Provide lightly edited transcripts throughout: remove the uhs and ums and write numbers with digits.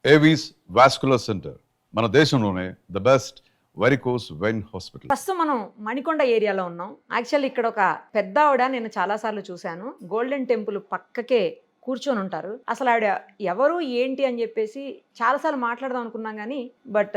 Avis vascular centre మన దేశంలోనే the best varicose vein hospital. ప్రస్తుతం మనం మణికొండ ఏరియాలో ఉన్నాం. యాక్చువల్లీ ఇక్కడ ఒక పెద్ద ఆవిడ నేను చాలాసార్లు చూశాను. గోల్డెన్ టెంపుల్ పక్కకే కూర్చొని ఉంటారు. అసలు ఆవిడ ఎవరు ఏంటి అని చెప్పేసి చాలాసార్లు మాట్లాడదాం అనుకున్నాం కానీ బట్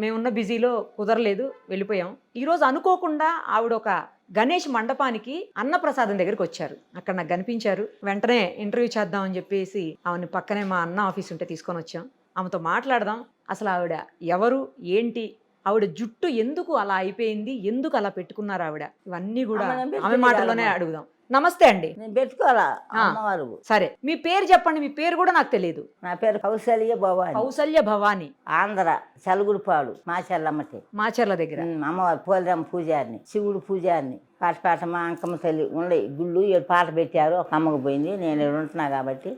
మేమున్న బిజీలో కుదరలేదు, వెళ్ళిపోయాం. ఈరోజు అనుకోకుండా ఆవిడ ఒక గణేష్ మండపానికి అన్నప్రసాదం దగ్గరికి వచ్చారు. అక్కడ నాకు కనిపించారు. వెంటనే ఇంటర్వ్యూ చేద్దాం అని చెప్పేసి ఆవిడని పక్కనే మా అన్న ఆఫీస్ ఉంటే తీసుకొని వచ్చాం. ఆమెతో మాట్లాడదాం. అసలు ఆవిడ ఎవరు ఏంటి, ఆవిడ జుట్టు ఎందుకు అలా అయిపోయింది, ఎందుకు అలా పెట్టుకున్నారు ఆవిడ, ఇవన్నీ కూడా ఆమె మాటల్లోనే అడుగుదాం. నమస్తే అండి. నేను పెట్టుకోవాలా అమ్మవారు. సరే, మీ పేరు చెప్పండి. మీ పేరు కూడా నాకు తెలియదు. నా పేరు కౌసల్య భవాని. కౌసల్య భవాని. ఆంధ్ర చలుగురుపాడు మాచెల్లమ్మటి. మాచర్ల దగ్గర. అమ్మవారు పోలిరమ్మ పూజారిని, శివుడు పూజారిని. పాట మా అంకమ్మ తల్లి ఉండే గుళ్ళు 7 పాట పెట్టారు. ఒక అమ్మకు పోయింది. నేను ఇక్కడ ఉంటున్నా కాబట్టి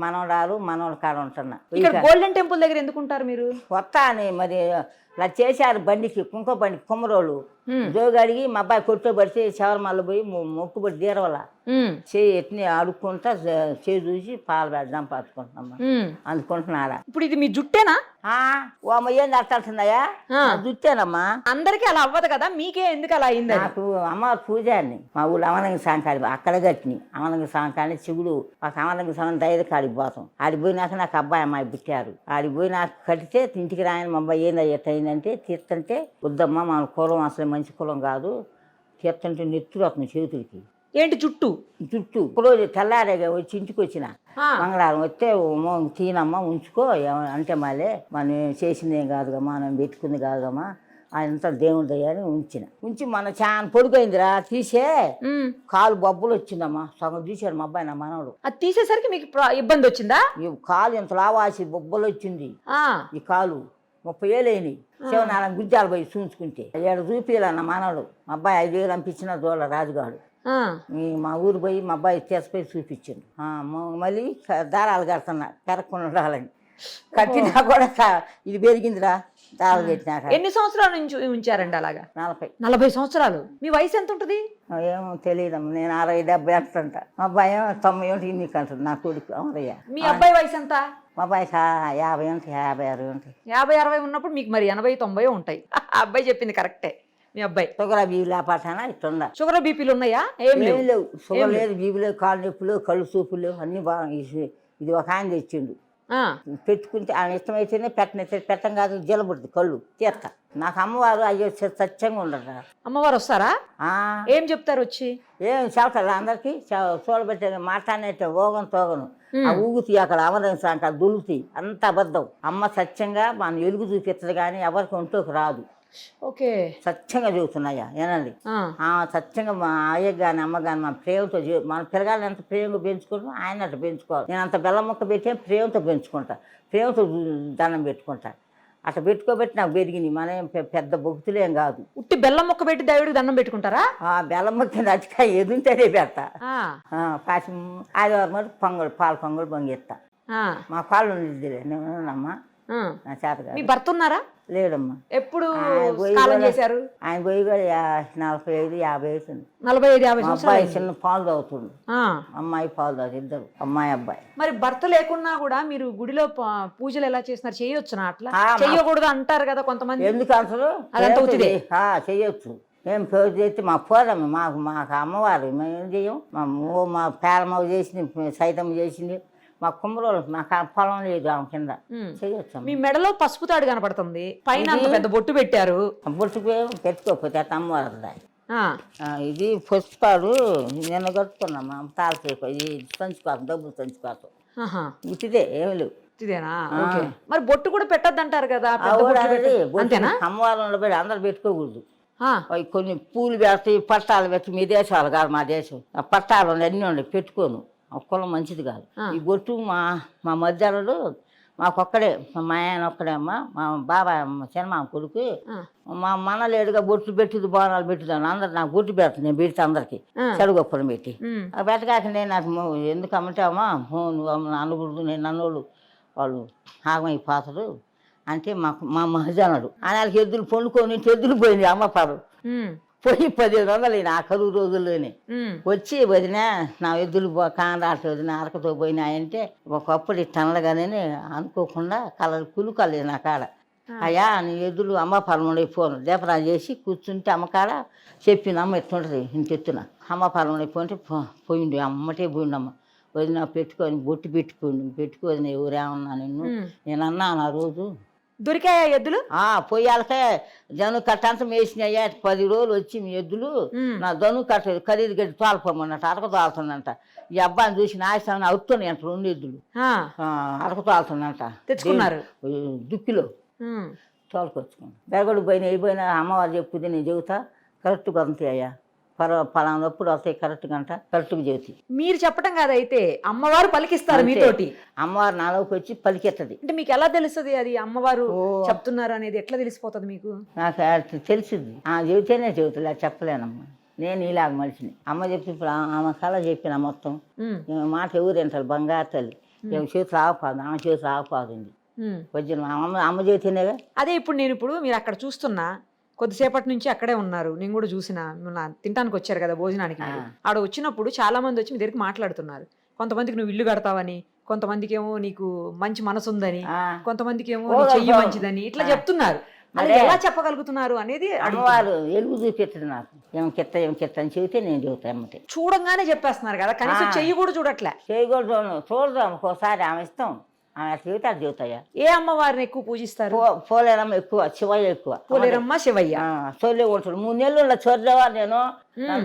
మనవరాలు మనవల కాడ ఉంటున్నా. ఇక్కడ గోల్డెన్ టెంపుల్ దగ్గర ఎందుకుంటారు మీరు? వస్తా అని మరి ఇలా చేశారు బండికి, కుంకో బండికి కుమ్మరోళ్ళు జోగి అడిగి మా అబ్బాయి కొట్టుబడితే శబరిమల పోయి మొక్కుబడి తీరవల చేయి ఎట్ని అడుక్కుంటా చేయి చూసి పాలు పెడదాం పట్టుకుంటున్నామ్మా. అందుకుంటున్నారా? ఇప్పుడు ఇది మీ జుట్టేనా? ఓ అమ్మ ఏంది అట్టాడుతున్నాయా? జుట్టేనమ్మా. అందరికి అలా అవ్వదు కదా, మీకే ఎందుకు అలా అయింది? నాకు అమ్మవారి పూజారిని మా ఊళ్ళో అమరంగ సాంకాడి అక్కడ కట్టిని. అమరంగ సాంకాడి శివుడు ఒక అమరంగ సాంగం ధైర్య కాడికి పోతాం. ఆడికి పోయినాక నాకు అబ్బాయి అమ్మాయి పుట్టారు. ఆడికి పోయి నాకు కడితే ఇంటికి రాయని మా అబ్బాయి ఏంది అయ్యేటైందంటే తీర్థంటే వద్దమ్మా మన కులం అసలు మంచి కులం కాదు, తీర్థంటే నెత్తురు అతను చేతులకి. ఏంటి జుట్టు? జుట్టు రోజు తెల్లారేగా వచ్చి ఇంటికి వచ్చిన మంగళవారం వస్తే తీనమ్మా ఉంచుకో అంటే మళ్ళీ మనం చేసింది ఏం కాదుగా, మనం పెట్టుకుంది కాదుగమ్మా, అదంతా దేవుడి దయ్యాన్ని ఉంచి మన చాలా పొడుగైందిరా తీసే కాలు బొబ్బలు వచ్చిందమ్మా. సగం తీసాడు మా అబ్బాయి నా మనవడు. అది తీసేసరికి మీకు ఇబ్బంది వచ్చిందా? ఈ కాలు ఇంత లావాసి బొబ్బలు వచ్చింది. ఈ కాలు 30 ఏళ్ళు అయినాయి. శివనారాయణ గుజ్జాలు పోయి చూసుకుంటే 7 రూపాయలు అన్న మనవడు. మా అబ్బాయి 5 వేలు పంపించిన దోళ్ళ రాజుగాడు. మా ఊరు పోయి మా అబ్బాయి తీసిపోయి చూపించాడు. మళ్ళీ దారాలు కడుతున్నా పెరగకుండా ఉండాలని. కట్టినా కూడా ఇది పెరిగిందిరా దారాలు పెట్టినాక. ఎన్ని సంవత్సరాల నుంచి ఉంచారండి అలాగా? 40 సంవత్సరాలు. మీ వయసు ఎంత ఉంటుంది? ఏమో తెలియదమ్మా. నేను 60-70 అంటుంటా. మా అబ్బాయి 90 ఏంటి నీకు అంటుంది నా కొడుకు అమరయ్య. మీ అబ్బాయి వయసు ఎంత? మా అబ్బాయి 50 ఉంటాయి, 50-60 ఉంటాయి. 50-60 ఉన్నప్పుడు మీకు మరి 80-90 ఉంటాయి. అబ్బాయి చెప్పింది కరెక్టే. మీ అబ్బాయి షుగర్ బీపీ లేపాటానా ఇట్లా షుగర్ బీపీలు ఉన్నాయా? ఏం లేవు. షుగర్ లేదు, బీపీ లేవు, కాళ్ళు నొప్పులు, కళ్ళు చూపులు అన్ని బాగా. ఇది ఒక ఆయన తెచ్చిండు. పెట్టుకుంటే ఆయన ఇష్టమైతేనే పెట్టం కాదు, జలబుడుతుంది కళ్ళు తీర్త. నాకు అమ్మవారు అయ్యో సత్యంగా ఉండరు. అమ్మవారు వస్తారా? ఏం చెప్తారు వచ్చి? ఏం చెప్తారు అందరికి చూడబెట్టే మాట్లాడినట్టే ఓగను తోగను ఊగుతీ అక్కడ అమరంగా అంట దులుతాయి. అంత అబద్ధం. అమ్మ సత్యంగా మన ఎలుగు చూపిస్తుంది కానీ ఎవరికి ఒంటోకి రాదు. ఓకే, సత్యంగా చూస్తున్నాయా ఏనండి. సత్యంగా మా అయ్య కానీ అమ్మ కానీ మా ప్రేమతో మన పిల్లగాళ్ళని ఎంత ప్రేమగా పెంచుకుంటాం ఆయన అట్లా పెంచుకోవాలి. నేను అంత బెల్లం ముక్క పెట్టి ప్రేమతో పెంచుకుంటా, ప్రేమతో దండం పెట్టుకుంటా. అట్లా పెట్టుకోబెట్టి నాకు పెరిగింది. మనం పెద్ద భక్తులేం కాదు. ఉట్టి బెల్లం ముక్క పెట్టి దేవుడికి దండం పెట్టుకుంటారా? బెల్లం ముక్క నచ్చిక ఎదుంటేనే పెడతా. ఆదివారం మరి పొంగల్ పాలు పొంగల్ పొంగిస్తా. మా పాలు ఉండేదిలే నేనమ్మా. నా చేత మీ భర్త ఉన్నారా? లేడమ్మా. ఎప్పుడు కాలం చేశారు? ఆయన పోయి 45-50 అవుతుంది. 45-50 అబ్బాయి చిన్న పాలు తాగుతుండు, అమ్మాయి పాలు తాగుతుంది. ఇద్దరు అమ్మాయి అబ్బాయి. మరి భర్త లేకున్నా కూడా మీరు గుడిలో పూజలు ఎలా చేస్తున్నారు? చేయొచ్చునా? అట్లా చెయ్యకూడదు అంటారు కదా కొంతమంది. ఎందుకు అంటారు? చెయ్యొచ్చు. ఏం పూజ చేస్తే మా పోదమ్మ మాకు అమ్మవారు. మేము ఏం చెయ్యం. మా పేరమ్మ చేసింది, సైతమ్మ చేసింది. మా కుమ్మరోళ్ళు మాకు పొలం లేదు ఆమె కింద చేయొచ్చు. మీ మెడలో పసుపు తాడు కనపడుతుంది, పైన పెద్ద బొట్టు పెట్టారు. బొట్టుకు పెట్టుకోకపోతే అమ్మవారు. ఇది పుష్పాడు నిన్న కట్టుకున్నామా తాళసేపు. ఇది సంచుకోసం డబ్బులు సంచుకోసం ఇదే ఏమి లేవు. ఇదేనా? మరి బొట్టు కూడా పెట్టద్దు అంటారు కదా. అమ్మవారు పెట్టి అందరు పెట్టుకోకూడదు. కొన్ని పూలు పెడతాయి, పట్టాలు పెట్టి. మీ దేశాలు కాదు మా దేశం. పట్టాలు అన్నీ ఉండే పెట్టుకోను. కులం మంచిది కాదు. ఈ బొట్టు మా మధ్యలో మాకొక్కడే, మా ఆయన ఒక్కడే అమ్మ. మా బాబాయ్ చిన్నమామ కొడుకు మా మనలేడుగా బొట్లు పెట్టింది, బోనాలు పెట్టిదాన్ని. అందరు నాకు బొట్టు పెడతాను, నేను పెడితే అందరికి చెడుగొప్పని పెట్టి. పెట్టగాక నేను నాకు ఎందుకు అమ్మంటే అమ్మా నువ్వు అనకూడదు, నేను అన్నోళ్ళు వాళ్ళు అంటే మా మహజనుడు ఆయనకి ఎద్దులు పొండుకొని ఎద్దులు పోయింది. అమ్మ పాడు పోయి 1500 నా కరువు రోజుల్లోనే ఉమ్, వచ్చి వదిన నా ఎద్దులు కానరాట వదిన అరకతో పోయినాయంటే ఒకప్పుడు టన్నులుగానే అనుకోకుండా కులుకలేదు నా కాడ. అయ్యా నీ ఎద్దులు అమ్మ పొలంలో పోను దీపరాలు చేసి కూర్చుంటే అమ్మకాడ చెప్పింది, అమ్మ ఎత్తుంటుంది ఇంటి ఎత్తున అమ్మ పొలంలో పోంటే పోయిండు అమ్మటే పోయిండమ్మ వదిన పెట్టుకొని బొట్టు పెట్టుకోని ఎవరేమన్నా నిన్ను నేనన్నా ఆ రోజు దొరికాయా ఎద్దులు? పొయ్యాలకే జను కట్టంతా వేసినాయ్యా 10 రోజులు వచ్చి మీ ఎద్దులు నా జను కట్ట ఖరీదు గడ్డి తోలుకోమన్నట్టు అరక తోలుతుందంట. ఈ అబ్బాయిని చూసి నాయసాన్ని అవుతున్నాయి అంట 2 ఎద్దులు అరక తోలుతుందంట తెచ్చుకున్నారు దుక్కిలో తోలుకొచ్చుకున్నాను. బెరగడు పోయినా అమ్మవారు చెప్పుది నేను చెబుతా కరెక్ట్గా అంతే అయ్యా పలానప్పుడు వస్తాయి కరెక్ట్గా కరెక్ట్గా చెబుతాయి. మీరు చెప్పటం కాదైతే అమ్మవారు పలికిస్తారు మీతోటి. అమ్మవారు నాలోకి వచ్చి పలికెత్తది. అంటే మీకు ఎలా తెలుస్తుంది అది అమ్మవారు చెప్తున్నారు అనేది? ఎట్లా తెలిసిపోతుంది మీకు? నాకు తెలిసింది చెబితేనే చెబుతులే చెప్పలేనమ్మా. నేను ఇలాగ మనిషిని అమ్మ చెప్పి ఇప్పుడు ఆమె కళ చెప్పిన మొత్తం మాట ఎవరు తింటారు బంగారు తల్లి చేతులు ఆగపాదు ఆమె చేతులు ఆగపాదుంది వచ్చిన అమ్మ చేతినేగా. అదే ఇప్పుడు మీరు అక్కడ చూస్తున్నా కొద్దిసేపటి నుంచి అక్కడే ఉన్నారు, నేను కూడా చూసిన తినడానికి వచ్చారు కదా భోజనానికి. ఆడ వచ్చినప్పుడు చాలా మంది వచ్చి మీ దగ్గరికి మాట్లాడుతున్నారు. కొంతమందికి నువ్వు ఇల్లు కడతావని, కొంతమందికి ఏమో నీకు మంచి మనసు ఉందని, కొంతమందికి ఏమో నీ చెయ్యి మంచిదని ఇట్లా చెప్తున్నారు. అది ఎలా చెప్పగలుగుతున్నారు అనేది అమ్మవారు ఎలుగు చూపెట్టదు నాకు. ఏం కెత్త అని చెబితే నేను చెబుతా అమ్మటే. చూడంగానే చెప్పేస్తున్నారు కదా, కనీసం చెయ్యి కూడా చూడట్లే. చెయ్యి కూడా చూడదాం ఒకసారి ఆమె ఇస్తాం ఆమె చెబితే అది చెబుతాయా. ఏ అమ్మవారిని ఎక్కువ పూజిస్తారు? పోలేరమ్మ ఎక్కువ, శివయ్య ఎక్కువ. పోలేరమ్మ శివయ్య చొల్లే ఉంటాడు. 3 నెలలు చొర్రేవా నేను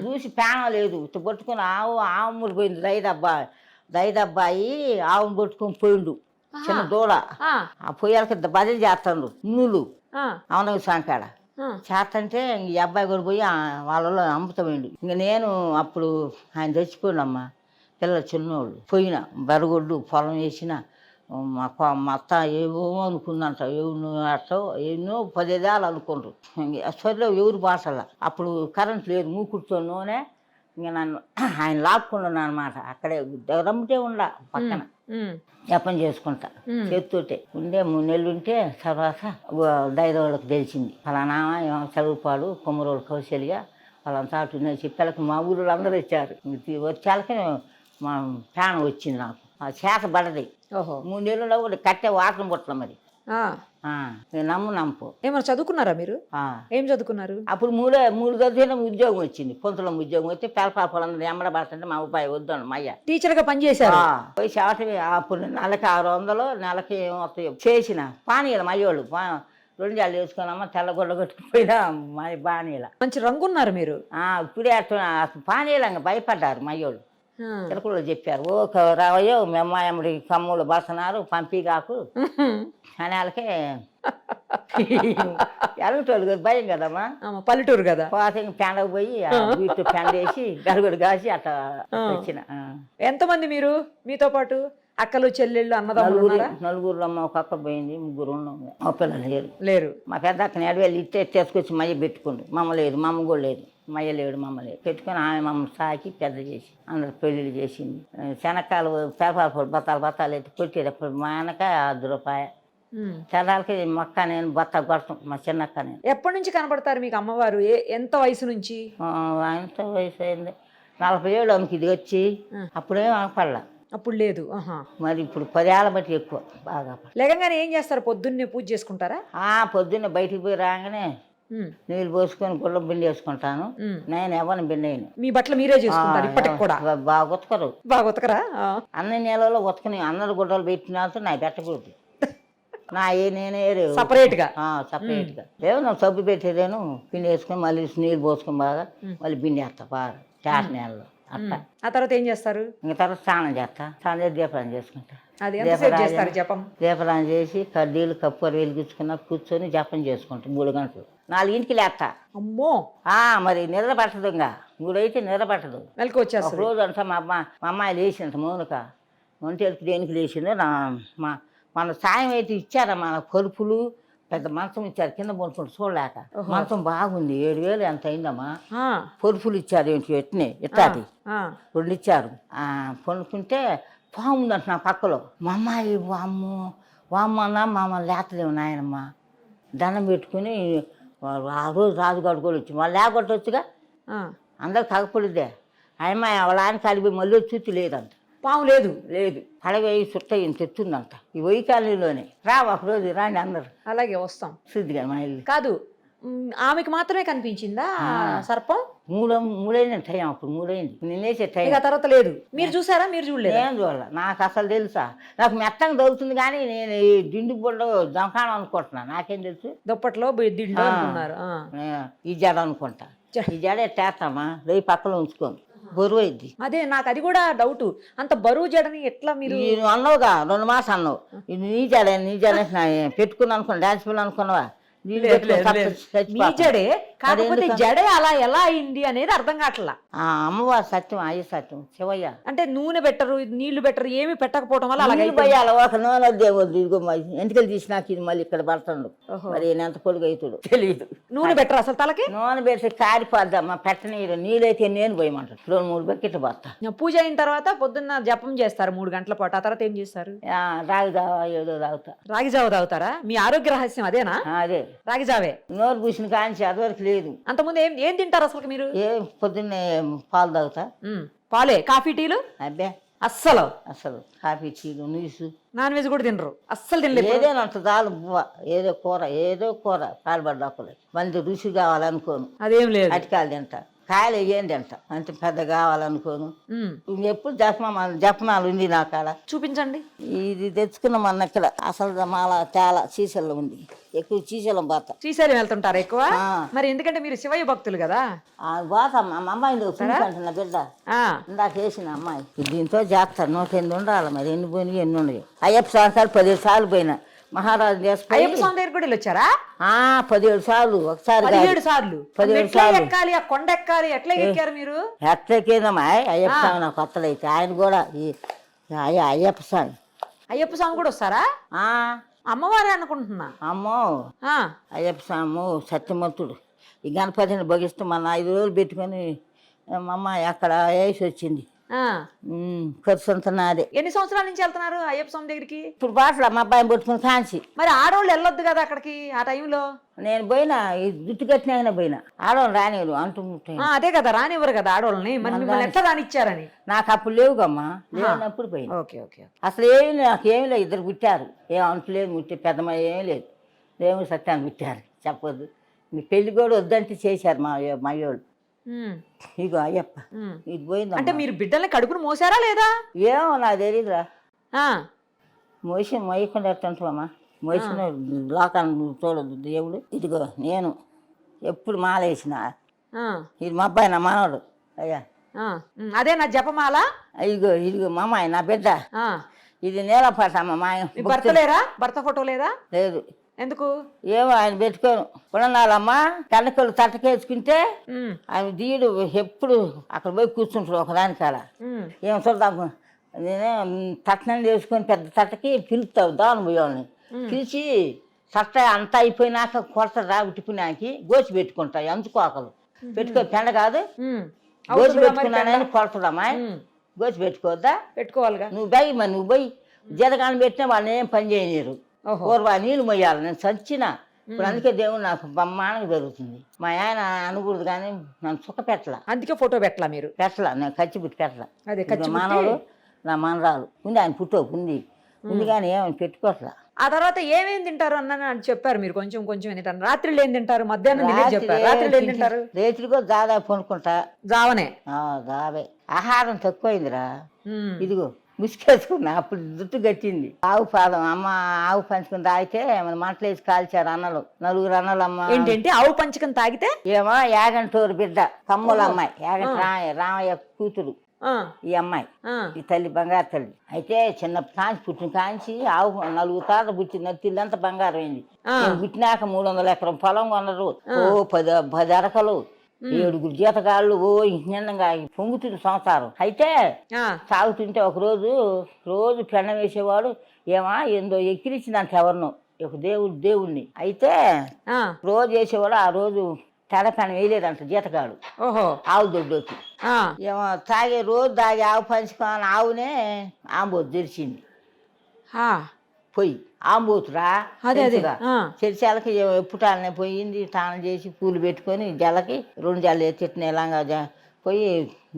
చూసి పేన లేదు పట్టుకుని ఆవుములు పోయింది. దైదబ్బాయి ఆవును పట్టుకొని పోయిండు చిన్న దూడ. ఆ పొయ్యాలకి భజన చేస్తాడు నూలు అవున సాంకాడ చేస్తంటే ఈ అబ్బాయి కూడా పోయి వాళ్ళలో అమ్ముతామండి. ఇంక నేను అప్పుడు ఆయన తెచ్చిపోయినమ్మా పిల్లలు చిన్నోళ్ళు పోయిన బరగొడ్డు పొలం వేసిన మా అత్త ఏవో అనుకుందంట అట్లా ఎన్నో 10 ఏళ్ళు అనుకుంటారు. సరిలో ఎవరు భాషల అప్పుడు కరెంట్ లేదు మూకుడుతో నూనె. ఇంక నన్ను ఆయన లాక్కున్నాను అనమాట. అక్కడే రమ్మితే ఉండ పక్కన జపం చేసుకుంటా చేతితోటే ఉండే 3 నెలలు ఉంటే తర్వాత దైదవాళ్ళకి తెలిసింది ఫలానా చదువుపాడు కొమ్మరోళ్ళు కౌశల్య వాళ్ళంతా అటు చెప్పాలకి మా ఊళ్ళో అందరూ వచ్చారు. వచ్చాలకి మా ప్రాణం వచ్చింది నాకు. ఆ చేత పడది 3 నెలల్లో కూడా కట్టే వాసన పుట్టడం మరి నమ్ము ఏమన్నా చదువుకున్నారా మీరు? ఏం చదువుకున్నారు? అప్పుడు 3 గదిలో ఉద్యోగం వచ్చింది. పొంతలో ఉద్యోగం వచ్చి పేలపాలందరూ ఎమ్మడబడుతుంటే మా అబ్బాయి వద్దాను మయ్య టీచర్ గా పనిచేశారు. పోయి చేపటి అప్పుడు నెలకి 600 నెలకి ఏమవుతాయో చేసిన పానీయాలు మయ్యోళ్ళు 2 జాలు వేసుకున్నామా తెల్లగొడ్డ కొట్టుకుపోయినా మా బానీల మంచి రంగున్నారు మీరు. ఇప్పుడే అట్లా పానీయాలంగా భయపడ్డారు మయ్యోళ్ళు. చిలకల్లో చెప్పారు రావయ్యో మీ అమ్మాయి కమ్ములు బసనారు పంపిగాకు అని వాళ్ళకే ఎలగటోళ్ళు భయం కదమ్మా పల్లెటూరు కదా. పెండకు పోయి వీటితో పెండ వేసి గరుగుడు కాసి అట్లా వచ్చిన. ఎంతమంది మీరు మీతో పాటు? అక్కలు చెల్లెళ్ళు అన్నదమ్ములు? నలుగురు అమ్మ ఒక అక్క పోయింది, 3 ఉన్నాం. మా పిల్లలు లేరు. మా పెద్ద అక్కని ఎడవేళ్ళు ఎత్తేసుకొచ్చి మయ్య పెట్టుకుండు. మమ్మ లేదు, మమ్మ కూడా లేదు, మయ్య లేడు, మమ్మ లేదు. పెట్టుకొని ఆమె మమ్మ సాకి పెద్ద చేసి అందరు పెళ్ళిళ్ళు చేసింది. శనక్కాయలు పేపర్ బత్తాలు ఎత్తి కొట్టేటప్పుడు మా వెనక ₹10 తెల్లాలకి మొక్క నేను బత్త కొడతాం మా చిన్నక్క. నేను ఎప్పటి నుంచి కనపడతారు మీకు అమ్మవారు? ఎంత వయసు నుంచి? ఎంత వయసు అయింది 40 ఏళ్ళు ఆమెకి ఇది వచ్చి. అప్పుడేం అనపడలా. అప్పుడు లేదు. మరి ఇప్పుడు 10 ఏళ్ళ బట్టి ఎక్కువ బాగా. లేకంగానే ఏం చేస్తారు? పొద్దున్నే పూజ చేసుకుంటారా? పొద్దున్నే బయటికి పోయి రాగానే నీళ్ళు పోసుకొని గుళ్ళం బిండి వేసుకుంటాను. నేను ఎవరిని బిండి అయిన మీ బట్టలు మీరే చేసుకుంటారు ఇప్పటికి కూడా? బాగా ఉతకరు. బాగా ఉతకరా? అన్ని నెలలో ఉతకని అందరు గుడ్డలు పెట్టిన నా పెట్టకూడదు. నా నేనే సపరేట్ గా ఏమో సబ్బు పెట్టేదేను పిండి వేసుకొని మళ్ళీ నీళ్ళు పోసుకొని బాగా మళ్ళీ బిండి వేస్తా బాగా చాట నెలలో అట్లా. ఆ తర్వాత ఏం చేస్తారు? ఇంకా తర్వాత స్నానం చేస్తా. స్నానం చేసి దీపరాన్ని చేసుకుంటా. దీపరాన్ని చేసి కడ్డీలు కప్పూర వెలిగించుకున్నా కూర్చొని జపం చేసుకుంటా 3 గంటలు. 4ంటికి లేస్తా. అమ్మో మరి నిద్ర పట్టదు. ఇంకా 3 అయితే నిద్ర పట్టదు. ఒక రోజు అంతా మా అమ్మాయి లేచిందంట మౌనిక. ఒంటేళ్ళకి దేనికి లేచిందో మన సాయం అయితే ఇచ్చారా మన కరుపులు పెద్ద మంచం ఇచ్చారు కింద పడుకుంటూ చూడలేక. మంచం బాగుంది 7,000 ఎంత అయిందమ్మా. పొరుపులు ఇచ్చారు ఏంటి ఎట్నే ఇట్టాది 2 ఇచ్చారు. పడుకుంటే పాముందంట నా పక్కలో. మా అమ్మాయి వామ్మన్నా మమ్మల్ని లేతలేము నాయనమ్మ దండం పెట్టుకుని ఆ రోజు రాజుగాడు కూడా వచ్చి మళ్ళీ లేకొట్టొచ్చుగా అందరు కాకపోలేదే అమ్మాయి వాళ్ళ ఆయన కలిపి మళ్ళీ చూసి లేదంట. పాము లేదు. లేదు, పడవేయి చుట్ట ఈయన తెచ్చుందంట ఈ వై కాలనీలోనే. రా ఒకరోజు రాండి అందరు. అలాగే వస్తాం. శుద్ధిగా మా ఇల్లు కాదు, ఆమెకి మాత్రమే కనిపించిందా సర్పం? మూడైంది టైం, అప్పుడు మూడైంది. నేనేసే టైం ఇక తర్వాత లేదు. మీరు చూసారా? మీరు చూడలేదు? ఏం చూడాల, నాకు అసలు తెలుసా. నాకు మెత్తంగా దొరుకుతుంది కానీ నేను ఈ దిండు బొడ్డ దొంకాణం అనుకుంటున్నా. నాకేం తెలుసు. దుప్పట్లో దిండు అనుకున్నారు. ఈ జడ అనుకుంటా. ఈ జడ ఎట్టేస్తామా రేపు పక్కన ఉంచుకోను, బరువు అయింది. అదే నాకు అది కూడా డౌట్. అంత బరువు జడని ఎట్లా మీరు అన్నావుగా 2 మాసాలు అన్నావు. ఇది నీ జడ పెట్టుకుని అనుకున్నా, డాన్స్ పిల్లలు అనుకున్నావా? మీ జడే, కాకపోతే జడే అలా ఎలా అయింది అనేది అర్థం కావట్లా. అమ్మవారు సత్యం, అయ్య సత్యం, శివయ్య. అంటే నూనె పెట్టరు, నీళ్లు పెట్టరు, ఏమి పెట్టకపోవడం వల్ల అలాగే పోయాలి. ఒక నూనె దేవుడు ఇదిగో ఎంటికలు తీసినాక ఇది మళ్ళీ ఇక్కడ పడుతుండు. మరి ఎంత పొడుగు అవుతాడు తెలియదు. నూనె పెట్టరు అసలు తలకి? నూనె పెడితే కారిపోద్దమ్మా, పెట్టనీరు. నీళ్ళైతే నేను పోయమంటారు. 2-3 బకెట్లు పడతా. పూజ అయిన తర్వాత పొద్దున్న జపం చేస్తారు 3 గంటల పాటు. ఆ తర్వాత ఏం చేస్తారు? రాగి జావా ఏదో తాగుతా. రాగి జావ తాగుతారా? మీ ఆరోగ్య రహస్యం అదేనా? అదే రాగి జావే. నోరు పూసిన కాంచి అదివరకు లేదు. అంతకుముందు ఏం తింటారు అసలు మీరు? పొద్దున్నే పాలు తాగుతా. పాలే? కాఫీ టీలు? అబ్బే అస్సలు కాఫీ టీలు నీసు. నాన్ వెజ్ కూడా తినరు? అస్సలు తినలేదు? ఏదైనా అంత చాలు. ఏదో కూర పాలు పడ్డాకులే. మంచి రుచి కావాలనుకోను. అదేం లేదు. అటికాయలు తింటా, కాయలు వేయండి అంట. అంత పెద్ద కావాలనుకోను. ఎప్పుడు జపమాలు ఉంది నా కాడ. చూపించండి. ఇది తెచ్చుకున్నాం అన్న ఇక్కడ. అసలు మాల చాలా శ్రీశైలం ఉంది. ఎక్కువ శ్రీశైలం పోతా. శ్రీశైలం వెళ్తుంటారు ఎక్కువ? మరి ఎందుకంటే మీరు శివయ్య భక్తులు కదా. పోతా. మా అమ్మాయి అంటున్నా బిడ్డ ఇందాక వేసిన అమ్మాయి. దీంతో చేస్తారు. 108 ఉండాలి. మరి ఎన్ని పోయినాయి ఎన్ని ఉన్నాయి. అయ్యప్ప సంవత్సరాలు 17 సార్లు పోయినా. మహారాజు అయ్యప్ప స్వామి దగ్గర కూడా వచ్చారా? 17 సార్లు. ఒకసారి 17 సార్లు. 17 సార్లు ఎక్కాలి, ఆ కొండ ఎక్కాలి. ఎట్లా ఎక్కారు మీరు? ఎట్లా ఎక్కేదమ్మా అయ్యప్ప స్వామి. నాకు కొత్తలైతే ఆయన కూడా అయ్యప్ప స్వామి. అయ్యప్ప స్వామి కూడా వస్తారా? అమ్మవారే అనుకుంటున్నా. అమ్మో అయ్యప్ప స్వామి సత్యమంతుడు. ఈ గణపతిని భగిస్తూ మన 5 రోజులు పెట్టుకొని మా అమ్మ అక్కడ వేసి వచ్చింది. ఖర్చు అంతా నాదే. ఎన్ని సంవత్సరాల నుంచి వెళ్తున్నారు అయ్యప్ప స్వామి దగ్గరికి? ఇప్పుడు బాటలు మా అబ్బాయిని పట్టుకుని కాంచి. మరి ఆడవాళ్ళు వెళ్ళొద్దు కదా అక్కడికి ఆ టైంలో? నేను పోయినా ఈ జుట్టు కట్టినా పోయినా. ఆడవాళ్ళు రానివ్వరు అంటుంటాయి. అదే కదా, రానివ్వరు కదా ఆడవాళ్ళని. మరి మిమ్మల్ని ఎట్లా రానిచ్చారని? నాకు అప్పుడు లేవుగమ్మా. లేనప్పుడు పోయినా. Okay okay. అసలు నాకేమీ లేదు. 2 పుట్టారు. ఏం అంటలేదు. ముట్టే పెద్దమ్మ ఏమీ లేదు. దేవుడు సత్యాన్ని పుట్టారు. చెప్పొద్దు. మీ పెళ్లి కూడా వద్దంటే చేశారు మా వాళ్ళు. ఇగో అయ్యప్ప ఇది పోయింది. అంటే మీరు బిడ్డల్ని కడుపును మోసారా లేదా? ఏమో నాకు తెలియదురా. మోయకుండా ఎట్టంటావమ్మా. మోసిన లోకాన్ని చూడదు దేవుడు. ఇదిగో నేను ఎప్పుడు మాలేసిన. ఇది మా అబ్బాయి, నా మనవడు. అయ్యా అదే నా జపమాల. ఇదిగో మా అమ్మాయి, నా బిడ్డ. ఇది నేలపాటమ్మ. మా భర్త లేరా? భర్త ఫోటో లేదా? లేదు. ఎందుకు? ఏమో ఆయన పెట్టుకోను. పుణనాలమ్మా కనకలు తట్టకేసుకుంటే ఆయన దీడు ఎప్పుడు అక్కడ పోయి కూర్చుంటాడు ఒకదాని కాడ. ఏమో చూద్దాం. నేనే తట్టనం చేసుకొని పెద్ద తట్టకి పిలుపుతావు దాని పోయాలని పిలిచి తట్ట అంతా అయిపోయినాక కొడత ఉట్టుకున్నాకి గోచి పెట్టుకుంటాయి. అందుకోకలు పెట్టుకో. పెండ కాదు, గోచి పెట్టుకున్నానని కొడతాడమ్మా. గోచి పెట్టుకోవద్దా? పెట్టుకోవాలిగా. నువ్వు పోయి మరి నువ్వు పోయి జీతగాని పెట్టినా వాళ్ళని ఏం పని చేయలేరు. పూర్వ నీళ్ళు మొయ్యాలి. నేను చచ్చిన. ఇప్పుడు అందుకే దేవుడు నాకు బ్రహ్మాండంగా జరుగుతుంది. మా ఆయన అనకూడదు కానీ నన్ను సుఖ పెట్టలా. అందుకే ఫోటో పెట్టలా మీరు? పెట్టలా. నేను కచ్చిపుట్టి పెట్టలా. మానవుడు నా మనరాలు ఉంది. ఆయన పుట్టో ఉంది కానీ ఏమని పెట్టుకోవట్లా. ఆ తర్వాత ఏమేమి తింటారు అన్న చెప్పారు మీరు. కొంచెం తింటారు. రాత్రిళ్ళు ఏం తింటారు? మధ్యాహ్నం చెప్పారు. రాత్రిళ్ళు ఏం తింటారు? రేత్రికో దాదాపు కొనుక్కుంటా. జావనే? జావే. ఆహారం తక్కువైందిరా. ఇదిగో ముసుకేసుకున్నా. అప్పుడు జుట్టు గట్టింది. ఆవు పాదం అమ్మ ఆవు పంచుకుని తాగితే మన మంటలు వేసి కాల్చారు అన్నలు. 4 అన్నలు. అమ్మ ఏంటంటే ఆవు పంచుకుని తాగితే ఏమో యాగంటూరు బిడ్డ కమ్ముల అమ్మాయి. యాగంట రామయ్య కూతురు ఈ అమ్మాయి. ఈ తల్లి బంగారు తల్లి. అయితే చిన్నప్పటి కాంచి పుట్టిన కాంచి ఆవు 4 తాత పుట్టిన నత్తిల్లంతా బంగారం అయింది. పుట్టినాక 300 ఎకరం పొలం కొనరు. 10 అరకలు, 7 జీతగాళ్ళు. నిండంగా పొంగుతుంది సంసారం. అయితే తాగుతుంటే ఒక రోజు పెండ వేసేవాడు. ఏందో ఎక్కిరించిందంట ఎవరినో ఒక దేవుడిని. అయితే రోజు వేసేవాడు. ఆ రోజు తెడపెన వేయలేదంట జీతగాడు. ఆవు దొడ్డొచ్చి ఏమో తాగే రోజు తాగి ఆవు పంచుకొని ఆవునే ఆంబోతు తెరిచింది. పొయ్యి ఆంబోతురా అదే అదే ఆ. చెరిచాలకి ఎప్పుటాలనే పోయింది స్నానం చేసి పూలు పెట్టుకొని జలకి 2 జల్లు ఎత్తిన ఇలాగా పోయి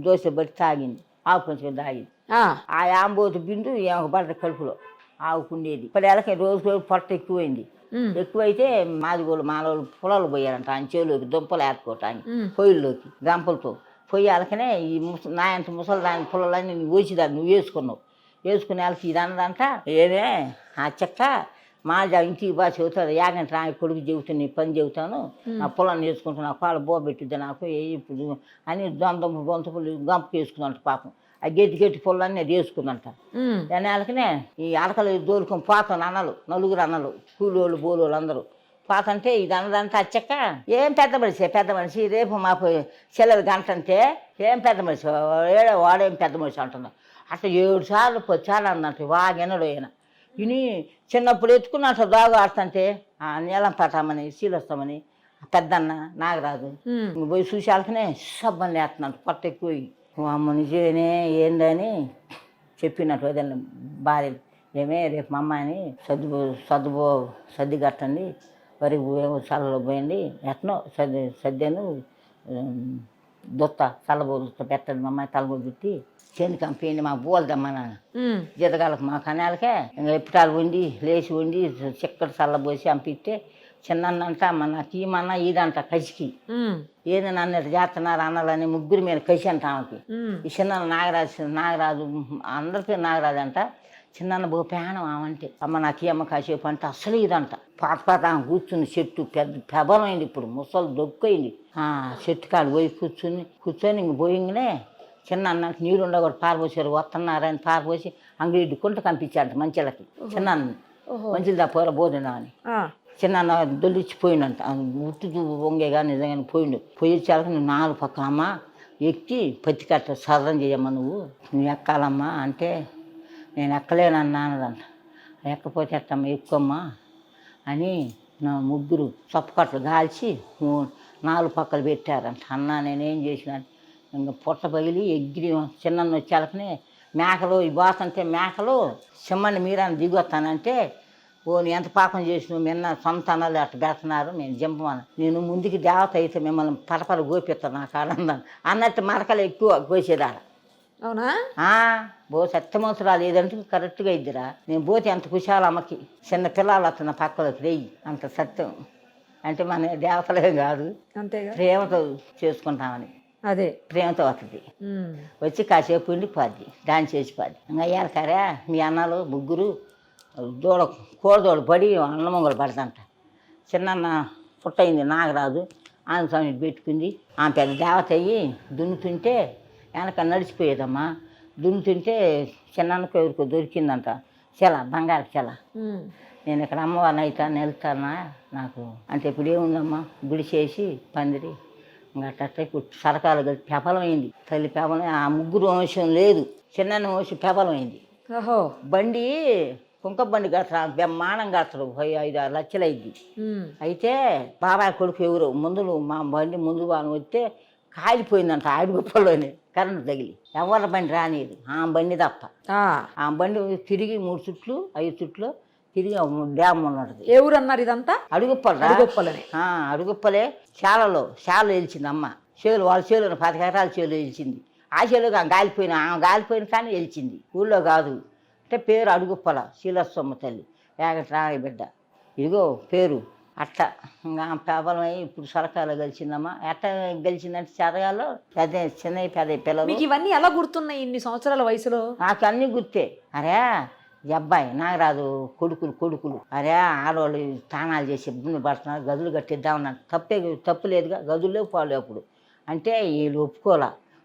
దోశ బట్టి తాగింది ఆవు కొంచెం తాగింది ఆ. ఆ ఆంబోతు బిందు ఏమో పడ్డ కడుపులో ఆవుకుండేది ఇప్పుడు ఎలాకి రోజు పొట్ట ఎక్కువైంది ఎక్కువైతే మాలోళ్ళు పొలాలు పోయారంట ఆయన చేలోకి దుంపలు ఏరుకోవటానికి పొయ్యిల్లోకి గంపలతో పొయ్యి అలకనే ఈ నాయంత ముసలి దాని పొలాలన్నీ నువ్వు వేసిదాన్ని నువ్వు వేసుకునే వాళ్ళకి ఇది అన్నదంట ఏమే ఆ చెక్క మా ఇంటికి బాగా చెబుతాడు యాగంట నా కొడుకు చెబుతాను నీ పని చెబుతాను నా పొలాన్ని వేసుకుంటాను నా కాళ్ళు బోబెట్టిద్ది నాకు ఇప్పుడు అని దొంతపులు గంపకి వేసుకుందంట పాపం ఆ గట్టి పొలాన్ని అది వేసుకుందంట దాని వాళ్ళకనే ఈ అలకలు దోలుకొని పోతాను అన్నలు 4 అన్నలు కూలోళ్ళు బోలోళ్ళు అందరూ పాతంటే ఇది అన్నదంటే అచ్చక్క ఏం పెద్ద మనిషి రేపు మాకు చెల్లెలు గంట అంటే ఏం పెద్ద మనిషి వాడేం పెద్ద మనిషి అంటున్నాడు అట్లా 7 సార్లు 10 సార్లు అన్నట్టు వాగెనడు ఆయన విని చిన్నప్పుడు ఎత్తుకున్నట్టు దాగు ఆడుతుంటే నీలం పట్టామని శీలొస్తామని పెద్దన్న నాగరాజు పోయి చూసి వాళ్ళకనే సబ్బని లేస్తున్నాడు పొట్ట ఎక్కువ అమ్మ నిజమేనే ఏందని చెప్పినట్టు ఏదన్నా భార్య ఏమే రేపు మా అమ్మాయిని సర్ది కట్టండి వరి ఏమో చల్లలో పోయండి ఎట్నో సద్యాను దొత్త చల్లబోత పెట్టండి మా అమ్మాయి తలబోదు పెట్టి చేను కంపేయండి మా బోల్దమ్మా నాన్న జీతగాలకు మా కనాలకే ఇంకా ఎప్పుటాలు వండి లేచి వండి చిక్కటి చల్లబోసి పంపిస్తే చిన్నంట నాకు ఈమన్నా ఇదంట కసికి ఏది నన్ను చేస్తున్నారు అన్నాలని 3 మీద కసి అంట ఆమెకి ఈ చిన్న నాగరాజు అందరికీ నాగరాజు అంట చిన్న బో పేనం ఆమంటే అమ్మ నాకు ఈ అమ్మ కాసేపు అంటే అసలు ఇదంట పాత ఆమె కూర్చుని చెట్టు పెద్ద పెబలమైంది ఇప్పుడు ముసలు దొక్కైంది చెట్టు కాడు పోయి కూర్చొని ఇంక పోయింగనే చిన్న అన్నకి నీళ్ళు ఉండకూడదు పారపోసారు వస్తున్నారని పారపోసి అంగడి కుంట కంపించారంట మంచిలకి చిన్న మంచిది పోర బోధున్నామని చిన్న దొల్లిచ్చిపోయిండంట ఉట్టు వంగేగా నిజంగానే పోయిండు పోయి చాలక నువ్వు 4 పక్కన అమ్మ ఎక్కి పత్తి కట్ట సరదం చేయమ్మా నువ్వు ఎక్కాలమ్మా అంటే నేను ఎక్కలేనన్నా అన్నదంట ఎక్కపోతే ఎట్టమ్మా ఎక్కువమ్మా అని నా 3 చప్పకట్లు కాల్చి 4 పక్కలు పెట్టారంట అన్న నేనేం చేసిన ఇంకా పొట్ట పగిలి ఎగిరి చిన్న వచ్చేలకనే మేకలు ఈ బాసంటే మేకలు సిమ్మని మీరని దిగొస్తానంటే నీ ఎంత పాపం చేసిన నిన్న సొంత అన్నలు అట్లా పెడుతున్నారు నేను జింపమని నేను ముందుకి దేవత అయితే మిమ్మల్ని పరపర గోపిస్తాను నాకు ఆనందం అన్నట్టు మరకలు ఎక్కువ గోసేదాడ అవునా సత్యమంతురాలు ఏదంటే కరెక్ట్గా ఇద్దిరా నేను పోతే ఎంత కుశాలు అమ్మకి చిన్న పిల్లలు వస్తున్న పక్కలోకి రేయి అంత సత్యం అంటే మన దేవతలే కాదు అంతేగా ప్రేమతో చేసుకుంటామని అదే ప్రేమతో వస్తుంది వచ్చి కాసేపు ఉండి పోద్ది దాన్ని చేసి పోద్ది ఇంకా అయ్యారు కరే మీ అన్నలు 3 కోడదోడు పడి అన్నమంగలు పడతంట చిన్న పుట్టయింది నాగరాజు ఆమె స్వామి పెట్టుకుంది ఆమె పెద్ద దేవత అయ్యి దున్నుతుంటే వెనక నడిచిపోయేదమ్మా దున్నుతుంటే చిన్నకు ఎవరికో దొరికిందంట బంగారు చెల నేను ఇక్కడ అమ్మవారిని అవుతాను వెళ్తానా నాకు అంటే ఇప్పుడు ఏముందమ్మా గుడి చేసి పందిరి ఇంకా అట్ట ఇప్పుడు సరకాలు కలిసి పెపలమైంది తల్లి పెపలం ఆ 3 వంశం లేదు చిన్న వంశం పెపలమైంది బండి కుంక బండి కడతాడు బ్రహ్మాండం కడతాడు 5-6 లక్షలు అయింది అయితే బాబాయ్ కొడుకు ఎవరు మా బండి ముందు వాని వస్తే కాలిపోయిందంట అడుగుప్పలోనే కరెంటు తగిలి ఎవరి బండి రానిది ఆ బండి తప్ప ఆ బండి తిరిగి 3 చుట్లు 5 చుట్లు తిరిగి డ్యామ్ ఉన్నది ఏ ఊరు అన్నారు ఇదంతా అడుగుప్పలే శాలలో వెలిచింది అమ్మ వాళ్ళ చేలు 10 ఎకరాల చేలు వెలిచింది ఆ చేలుగా గాలిపోయిన కానీ వెలిచింది ఊళ్ళో కాదు అంటే పేరు అడుగుప్పల శీలస్వమ్మ తల్లి ఏగట్రాయ బిడ్డ ఇదిగో పేరు అట్ట ఇంకా పేపలమై ఇప్పుడు సరకాలో గెలిచిందమ్మా ఎట్ట గెలిచిందంటే చదగాలో పెద్ద చిన్న పెద్ద పిల్లలు ఇవన్నీ ఎలా గుర్తున్నాయి ఇన్ని సంవత్సరాల వయసులో నాకు అన్నీ గుర్తే అరే ఈ అబ్బాయి నాగరాజు కొడుకులు అరే ఆడవాళ్ళు స్నానాలు చేసి ఇబ్బంది పడుతున్నారు గదులు కట్టిద్దామన్నారు తప్పు లేదుగా గదుల్లో పోలే అప్పుడు అంటే వీళ్ళు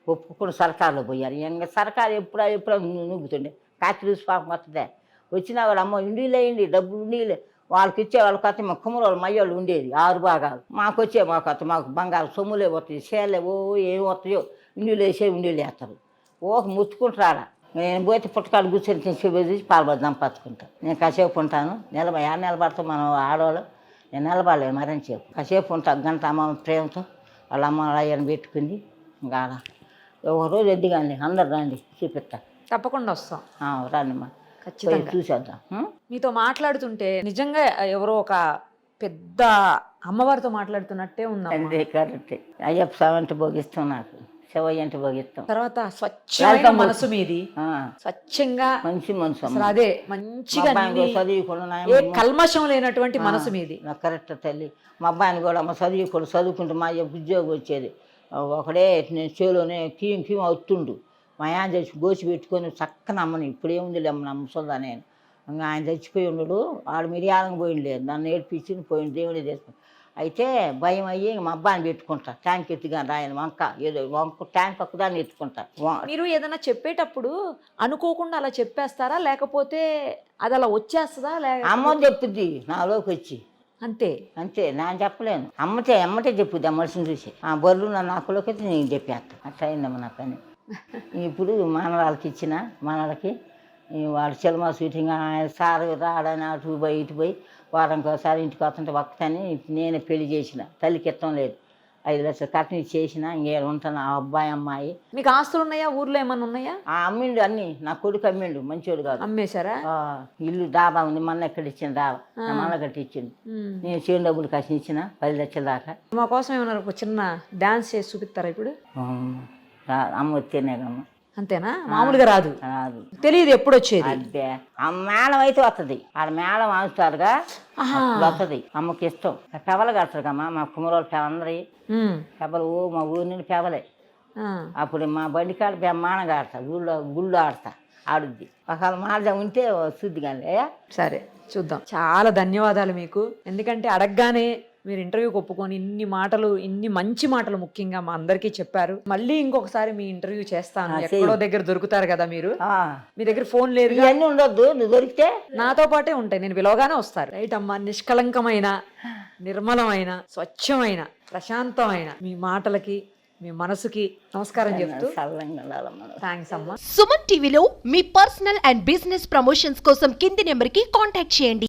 ఒప్పుకుని సరకారులో పోయారు ఇంకా సరకారు ఎప్పుడో నూగుతుండే కాకి చూసి పాపం వస్తుందే వచ్చినా వాళ్ళు అమ్మ ఇండిలేయండి డబ్బు ఇండిలే వాళ్ళకి ఇచ్చే వాళ్ళ కొత్త మా కుమ్మరోళ్ళు మయ్యోళ్ళు ఉండేది 6 భాగాలు మాకు మాకు బంగారు సొమ్ములే వస్తాయి సేలే ఏమి వస్తాయో ఇండిలు వేస్తారు ముచ్చుకుంటారా నేను పోతే పుట్టకాడు కూర్చొని చూసి పాల్పడి సంపాదించుకుంటాను నేను కాసేపు ఉంటాను నిలబడతాం మనం ఆడవాళ్ళు నేను నిలబడలేదు మరని చెప్పు కాసేపు ఉంటాను గంట అమ్మ ప్రేమతో వాళ్ళ అమ్మ అయ్యని పెట్టుకుంది ఇంకా ఒక రోజు ఎద్దుగాండి అందరు రండి చూపిస్తా తప్పకుండా వస్తాం రండిమ్మా ఖచ్చితంగా చూసేద్దాం. మీతో మాట్లాడుతుంటే నిజంగా ఎవరో ఒక పెద్ద అమ్మవారితో మాట్లాడుతున్నట్టే ఉందా అంతే కరెక్ట్. అయ్యప్ప స్వామి భోగిస్తాం, నాకు శివయ్య అంటే భోగిస్తాం. తర్వాత స్వచ్ఛమైన మనసు మీది, స్వచ్ఛంగా మంచి మనసు అసలు అదే మంచిగా చదువుకున్నా ఏ కల్మషం లేనటువంటి మనసు మీది. నాకు కరెక్ట్ తల్లి. మా అబ్బాయిని కూడా అమ్మ చదువుకుంటూ మా ఉద్యోగం వచ్చేది ఒకడే, నేను చేలోనే కీం కీం అవుతుండు. మా ఆయన చచ్చి గోచి పెట్టుకొని చక్కన అమ్మని ఇప్పుడేముంది అమ్మ నమ్మసొందా నేను. ఇంకా ఆయన చచ్చిపోయి ఉన్నాడు, ఆడు మిరియాలకు పోయింది లేదు, నన్ను ఏడిపించి పోయింది, దేవుడే చేసుకుని. అయితే భయం అయ్యి మా అబ్బాయిని పెట్టుకుంటా, ట్యాంక్ ఎత్తుగాని రాయను వంక ఏదో వంక ట్యాంక్ ఒక్కదాన్ని ఎత్తుకుంటా. మీరు ఏదైనా చెప్పేటప్పుడు అనుకోకుండా అలా చెప్పేస్తారా, లేకపోతే అది అలా వచ్చేస్తుందా? అమ్మ చెప్పుద్ది నాలోకి వచ్చి, అంతే అంతే, నేను చెప్పలేను. అమ్మటే చెప్పుద్ది ఆ మనిషిని చూసి. ఆ బర్రెలు నా నాకులోకి వచ్చి నేను చెప్పేస్తాను. అట్లా అయిందమ్మ నా పని. ఇప్పుడు మనవాళ్ళకి ఇచ్చిన మనవాళ్ళకి వాడు సినిమా షూటింగ్ సార్ రాడని అటు పోయి ఇటు పోయి వారానికి ఒకసారి ఇంటికి వస్తుంటే వక్కని నేనే పెళ్లి చేసిన. తల్లికి ఇష్టం లేదు, 5 లక్షలు కట్టిన చేసిన. ఇంకేం ఉంటాను ఆ అబ్బాయి అమ్మాయి. మీకు ఆస్తులు ఉన్నాయా, ఊర్లో ఏమన్నా ఉన్నాయా? అమ్మిండు అన్ని, నా కొడుకు అమ్మిండు, మంచోడు కాదు. అమ్మేశారా? ఇల్లు డాబా ఉంది, మొన్న ఎక్కడ ఇచ్చిన డాబా నా మన్న కట్టి ఇచ్చిండు. నేను చేను డబ్బులు కాసి ఇచ్చిన 10 లక్షల దాకా. మా కోసం ఏమన్నా ఒక చిన్న డాన్స్ చేసి చూపిస్తారా ఇప్పుడు? అమ్మ వచ్చేనేకమ్మ. అంతేనా? మామూలుగా రాదు, రాదు, తెలియదు ఎప్పుడు వచ్చేది. అదే ఆ మేళం అయితే వస్తుంది, ఆడ మేళం ఆడుతారుగా వస్తుంది. అమ్మకి ఇష్టం. పెవలు కడతారు కమ్మా మా కుమ్మరోళ్ళు అందరి పెవలు. మా ఊరి నుండి పెవలే. అప్పుడు మా బండి కాడ బ్రహ్మాండంగా ఆడతా, గుళ్ళు ఆడతా, ఆడుద్ది. ఒకవేళ మాట ఉంటే శుద్ధి కానీ. సరే చూద్దాం. చాలా ధన్యవాదాలు మీకు, ఎందుకంటే అడగగానే మీరు ఇంటర్వ్యూకి ఒప్పుకొని ఇన్ని మాటలు, ఇన్ని మంచి మాటలు ముఖ్యంగా మా అందరికీ చెప్పారు. మళ్ళీ ఇంకొకసారి మీ ఇంటర్వ్యూ చేస్తాను. ఎక్కడో దగ్గర దొరుకుతారు కదా మీరు, మీ దగ్గర ఫోన్ లేదు, ఇవన్నీ ఉండొద్దు, నువ్వు దొరికితే నాతో పాటే ఉంటాయి, నేను పిలవగానే వస్తారు. రైట్ అమ్మా, నిష్కలంకమైన, నిర్మలమైన, స్వచ్ఛమైన, ప్రశాంతమైన మీ మాటలకి, మీ మనసుకి నమస్కారం చెప్తూ థ్యాంక్స్ అమ్మా. సుమన్ టీవీలో మీ పర్సనల్ అండ్ బిజినెస్ ప్రమోషన్స్ కోసం కింది నెంబర్కి కాంటాక్ట్ చేయండి.